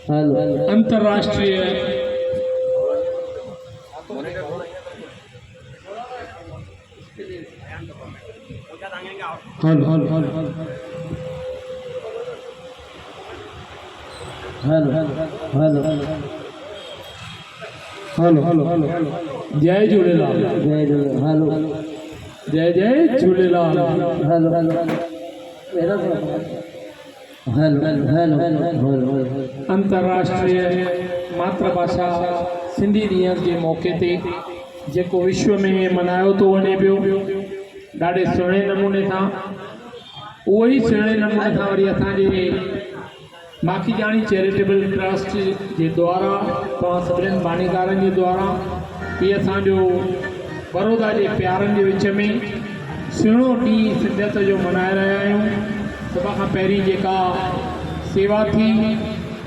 अंतर्राष्ट्रीय जय झूलेलाल जय जय झूलेलाल अंतर्राष्ट्रीय मातृभाषा सिंधी ॾींहं जे मौक़े ते जेको विश्व में मनायो तो वञे पियो ॾाढे सुहिणे नमूने सां, उहो ई सुहिणे नमूने सां वरी असांजे माखीजाणी चैरिटेबल ट्रस्ट जे द्वारा तव्हां सभिनीनि बानीकारनि जे द्वारा इहे असांजो बड़ौदा जे प्यारनि जे विच में सुहिणो ॾींहुं सिंधियत जो मनाए रहिया आहियूं। सभ खां पहिरीं जेका सेवा थी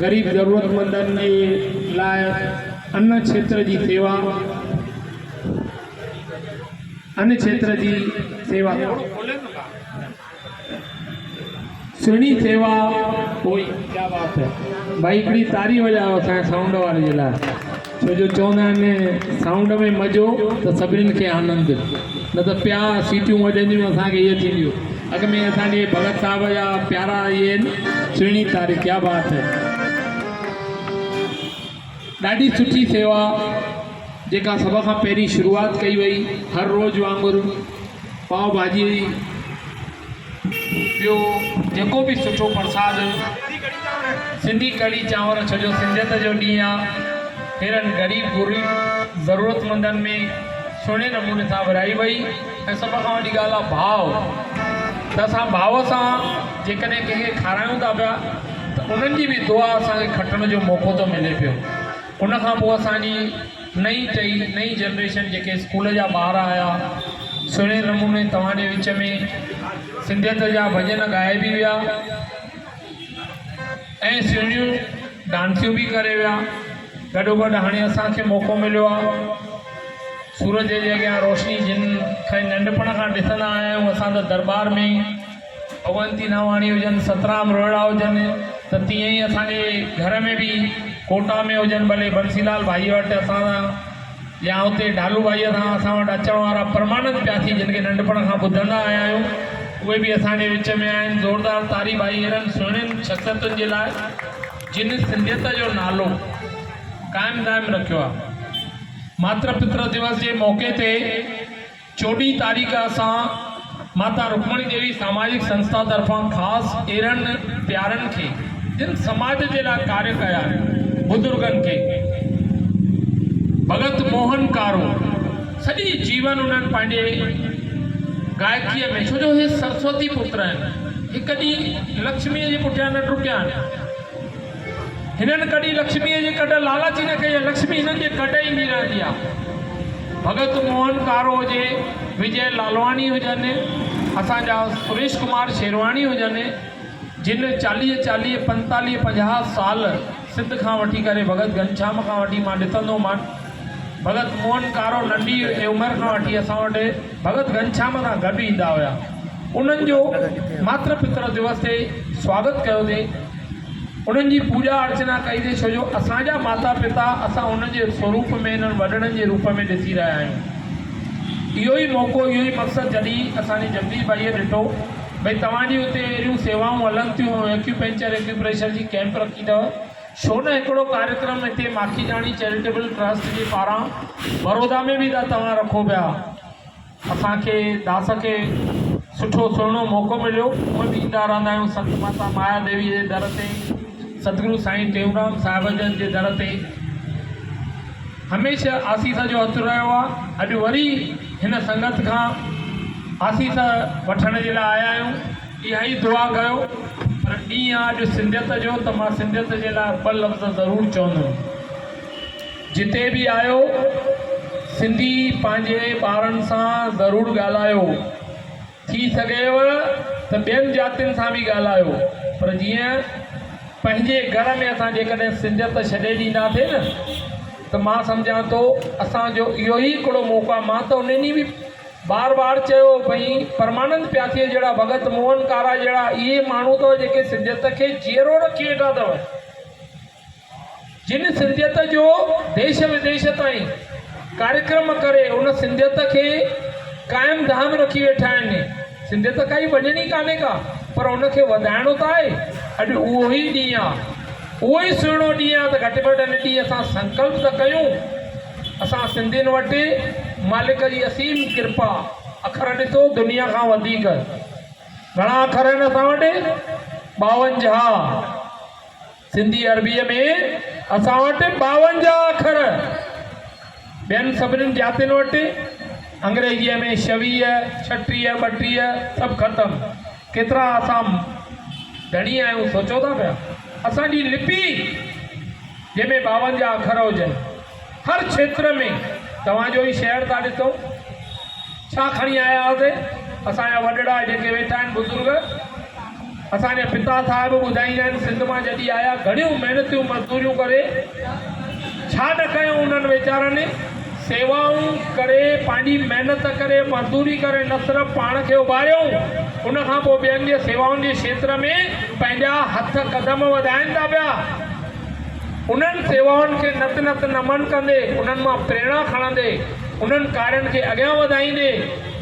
ग़रीब ज़रूरतमंदनि जे लाइ अन्न क्षेत्र जी सेवा, अन्न क्षेत्र जी सेवा सुहिणी सेवा हुई। क्या बात है भाई, हिकिड़ी तारी वॼायो असांजे साउंड वारे जे लाइ, छो जो चवंदा आहिनि साउंड में मज़ो त सभिनीनि खे आनंद, न त पिया सीटियूं वॼंदियूं असांखे इहे थींदियूं। अॻ में असांजे भगत साहब जा प्यारा इहे आहिनि, सुहिणी तारी, क्या बात है। ॾाढी सुठी सेवा जेका सभ खां पहिरीं शुरूआति कई वई, हर रोज़ वांगुरु पाव भाॼी, ॿियो जेको बि सुठो प्रसाद, सिंधी कढ़ी चांवर, छो जो सिंधियत जो ॾींहुं आहे, हेरनि ग़रीब गुरीब ज़रूरतमंदनि में सुहिणे नमूने सां विराई वई। ऐं सभ खां वॾी ॻाल्हि आहे भाव, त असां भाव सां जेकॾहिं कंहिंखे खारायूं था पिया त उन्हनि जी बि दुआ असांखे खटण जो मौक़ो थो मिले पियो। उन खां पोइ असांजी नई जनरेशन जेके स्कूल जा ॿार आया, सुहिणे नमूने तव्हांजे विच में सिंधियत जा भॼन ॻाए बि विया ऐं सुहिणियूं डांसियूं बि करे विया। गॾोगॾु हाणे असांखे मौक़ो मिलियो आहे सूरज जे अॻियां रोशनी जिन खे नंढपण खां ॾिसंदा आया आहियूं असां त दरबार में, अवंती नावाणी हुजनि, सतराम रोहिड़ा हुजनि, त तीअं ई असांजे घर में बि कोटा में हुजनि, भले बंसीलाल भाई वटि असां या हुते ढालू भाईअ सां असां वटि अचण वारा परमानंद प्यासी जिन खे नंढपण खां ॿुधंदा आया आहियूं, उहे बि असांजे विच में आहिनि। ज़ोरदार तारी भाई अहिड़नि सुहिणियुनि शख़्सियतुनि जे लाइ जिन सिंधियत जो नालो क़ाइमु दाइमु रखियो आहे। मातृ पितृ दिवस जे मौक़े ते 14 तारीख़ असां माता रुक्मणी देवी सामाजिक संस्था तरफ़ां ख़ासि अहिड़नि प्यारनि खे जिन समाज जे लाइ कार्य कया, बुज़ुर्गनि खे, भगत मोहन कारो सॼी जीवन उन्हनि पंहिंजे गायकीअ में, छो जो हे सरस्वती पुत्र आहिनि, हे कॾहिं लक्ष्मीअ जे पुठियां न डुकिया आहिनि, हिननि कॾहिं लक्ष्मीअ जे कॾहिं लालची न कई, लक्ष्मी हिननि जे कॾहिं ईंदी रहंदी आहे। भगत मोहन कारो हुजे, विजय लालवाणी हुजनि, असांजा सुरेश कुमार शेरवाणी हुजनि, जिन 40 45 50 साल सिंध खां वठी करे भगत घनश्याम खां वठी मां ॾिसंदो मान, भगत मोहन कारो नंढी उमिरि खां वठी असां वटि भगत घनश्याम सां गॾु ईंदा हुआ। उन्हनि जो मातृ पितृ दिवस ते स्वागत कयो अथई, उन्हनि जी पूजा अर्चना कई अथई, छो जो असांजा माता पिता असां उन्हनि जे स्वरूप में, इन्हनि वॾड़नि जे रूप में ॾिसी रहिया आहियूं। इहो ई मौक़ो, इहो ई मक़सदु जॾहिं असांजे जगदीश भाईअ ॾिठो भई तव्हांजी हुते अहिड़ियूं सेवाऊं हलनि थियूं, एक्यूपेंचर एक्यूप्रेशर जी कैंप रखी अथव, छो न हिकिड़ो कार्यक्रम हिते माखीजाणी चैरिटेबल ट्रस्ट जे पारां बड़ौदा में बि था तव्हां रखो पिया। असांखे दास खे सुठो सुहिणो मौक़ो मिलियो, उहे बि ईंदा रहंदा आहियूं संत माता माया देवी जे दर ते, सतगुरु साईं टेऊराम साहिब जन जे दर ते हमेशह आसीस जो हथु रहियो आहे। अॼु वरी हिन संगत खां आसीस वठण जे लाइ आया आहियूं, इहा ई दुआ कयो। पर ॾींहुं आहे अॼु सिंधियत जो, त मां सिंधियत जे लाइ ॿ लफ़्ज़ ज़रूरु चवंदुमि। जिते बि आयो सिंधी पंहिंजे ॿारनि सां ज़रूरु ॻाल्हायो, थी सघेव त ॿियनि जातियुनि सां बि ॻाल्हायो, पर जीअं पंहिंजे घर में असां जेकॾहिं सिंधियत छॾे ॾींदासीं न, त मां सम्झां थो असांजो इहो ई हिकिड़ो मौक़ो आहे। मां त उन ॾींहुं बि बार बार चयो भई परमानंद प्यासीअ जहिड़ा, भगत मोहन कारा जहिड़ा इहे माण्हू अथव जेके सिंधियत खे जीअरो रखी वेठा अथव। जिन सिंधियत जो देश विदेश ताईं कार्यक्रम करे उन सिंधियत खे कायम धाम रखी वेठा आहिनि। सिंधियत काई वञणी कान्हे का, पर उनखे वधाइणो त आहे। अॼु उहो ई ॾींहुं आहे, उहो ई सुहिणो ॾींहुं आहे त घटि में घटि हिन ॾींहुं असां संकल्प त कयूं। असां सिंधियुनि वटि मालिक जी असीम कृपा, अखर ॾिसो दुनिया खां वधीक। घणा अखर आहिनि असां वटि? 52। सिंधी अरबीअ में असां वटि 52 अखर। ॿियनि सभिनीनि जातियुनि वटि अंग्रेजीअ में 26, 36, 32 सभु ख़तमु। केतिरा असां धणी आहियूं सोचो था पिया। असांजी लिपि जंहिंमें 52 अखर हुजनि, हर क्षेत्र में। तव्हांजो ई शहर था ॾिसो, छा खणी आया हुआसीं? असांजा वॾड़ा जेके वेठा आहिनि बुज़ुर्ग, असांजे पिता साहिब ॿुधाईंदा आहिनि सिंध मां जॾहिं आया घणियूं महिनतूं मज़दूरियूं करे, छा न कयूं उन्हनि वीचारनि, सेवाऊं करे, पंहिंजी महिनत करे, मज़दूरी करे, न सिर्फ़ु पाण खे उभारियऊं, उनखां पोइ ॿियनि जे सेवाउनि जे क्षेत्र में पंहिंजा हथ क़दम वधाइनि था पिया। उन्हनि सेवाउनि खे नत नत नमन कंदे, उन्हनि मां प्रेरणा खणंदे, उन्हनि कार्यनि खे अॻियां वधाईंदे,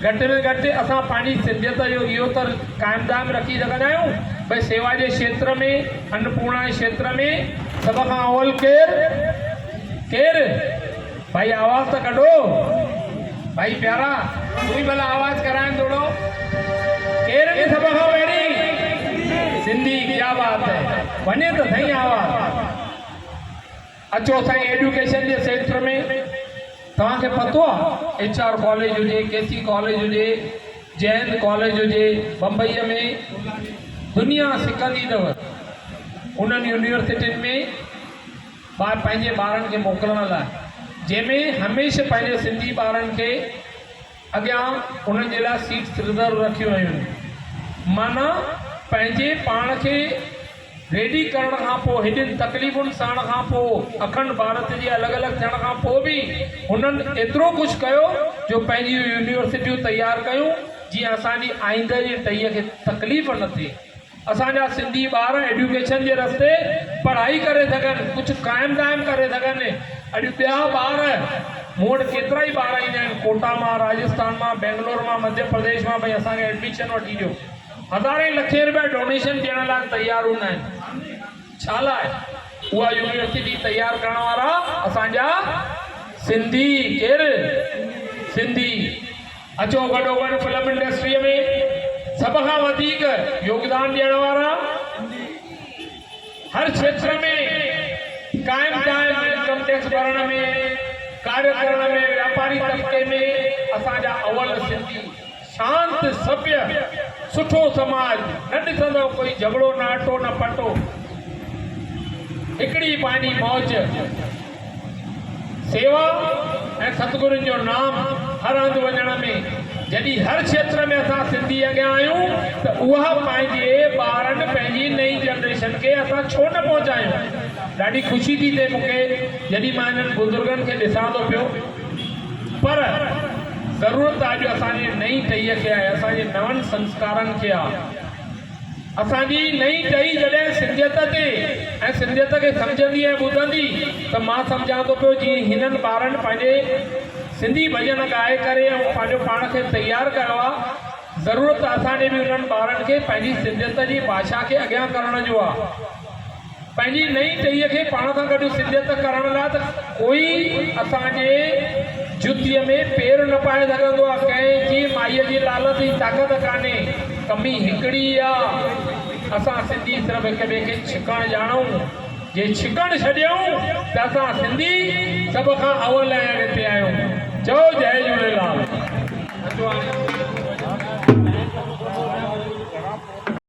घटि में घटि असां पंहिंजी सिंधियत जो इहो त क़ाइमु दाम रखी सघंदा आहियूं भई सेवा जे क्षेत्र में, अन्नपूर्णा जे क्षेत्र में सभ खां अवल केरु? भाई आवाज़ त कढो भाई प्यारा, तू ही भला आवाज़ कराइनि थोरो। केरु बि सभ खां पहिरीं? सिंधी। क्या बात है, वञे त सही आवाज़। अचो असांजी एजुकेशन जे क्षेत्र में तव्हांखे पतो आहे HR कॉलेज हुजे, KC कॉलेज हुजे, जयंत कॉलेज हुजे, बम्बईअ में दुनिया सिकंदी अथव उन्हनि यूनिवर्सिटियुनि में पंहिंजे ॿारनि खे मोकिलण लाइ, जंहिंमें हमेशह पंहिंजे सिंधी ॿारनि खे अॻियां उन्हनि जे लाइ सीट्स रिज़र्व रखियूं वयूं आहिनि। माना पंहिंजे पाण खे रेडी करण खां पोइ, हेॾियुनि तकलीफ़ुनि सहण खां पोइ, अखंड भारत जे अलॻि अलॻि थियण खां पोइ बि हुननि एतिरो कुझु कयो जो पंहिंजी यूनिवर्सिटियूं तयारु कयूं जीअं असांजी आईंदह जी टहीअ खे तकलीफ़ न थिए। असांजा सिंधी ॿार एजुकेशन जे रस्ते पढ़ाई करे सघनि, कुझु क़ाइमु दाइमु करे सघनि। अॼु ॿिया ॿार, मूं वटि केतिरा ई ॿार ईंदा आहिनि कोटा मां, राजस्थान मां, बेंगलोर मां, मध्य प्रदेश मां, भई असांखे एडमिशन वठी ॾियो। हज़ारे लखे रुपया डोनेशन ॾियण लाइ तयारु हूंदा आहिनि। छा लाइ? उहा यूनिवर्सिटी तयारु करण वारा असांजा सिंधी। केरु? सिंधी। अचो गॾोगॾु फिल्म इंडस्ट्रीअ में सभ खां वधीक योगदान ॾियण वारा, हर क्षेत्र में क़ाइमु दाइमु इनकम टैक्स भरण में, कार्य करण में, व्यापारी तबिके में असांजा अवल सिंधी। शांत सभ्य सुठो समाज, न ॾिसंदव कोई झगड़ो, न अटो न पटो, हिकिड़ी पंहिंजी मौज, सेवा ऐं सतगुरुनि जो नाम हर हंधि वञण में। जॾहिं हर क्षेत्र में असां सिंधी अॻियां आहियूं त उहा पंहिंजे ॿारनि, पंहिंजी नई जनरेशन खे असां छो न पहुचायूं। ॾाढी ख़ुशी थी थिए मूंखे जॾहिं मां हिननि बुज़ुर्गनि खे ॾिसां थो पियो। पर ज़रूरत अॼु असांजी नई टहीअ खे आहे, असांजे नवनि संस्कारनि खे आहे। असांजी नई टही जॾहिं सिंधियत ते ऐं सिंधियत खे सम्झंदी ऐं ॿुधंदी त मां सम्झां थो पियो जीअं हिननि ॿारनि पंहिंजे सिंधी भॼन ॻाए करे ऐं पंहिंजो पाण खे तयारु कयो आहे। ज़रूरत असांजे बि उन्हनि ॿारनि खे पंहिंजी सिंधियत जी भाषा खे अॻियां करण जो आहे। पंहिंजी नई टहीअ खे पाण सां गॾु सिंधियत करण लाइ त कोई असांजे जुतीअ में पेर न पाए सघंदो आहे। कंहिंजी माईअ जी लालच जी ताक़त कान्हे, कमी हिकिड़ी आहे। असां सिंधी सिर्फ़ु हिक ॿिए खे छिकणु ॼाणूं। जे छिकणु छॾियऊं त असां सिंधी सभ खां अवल आहिनि।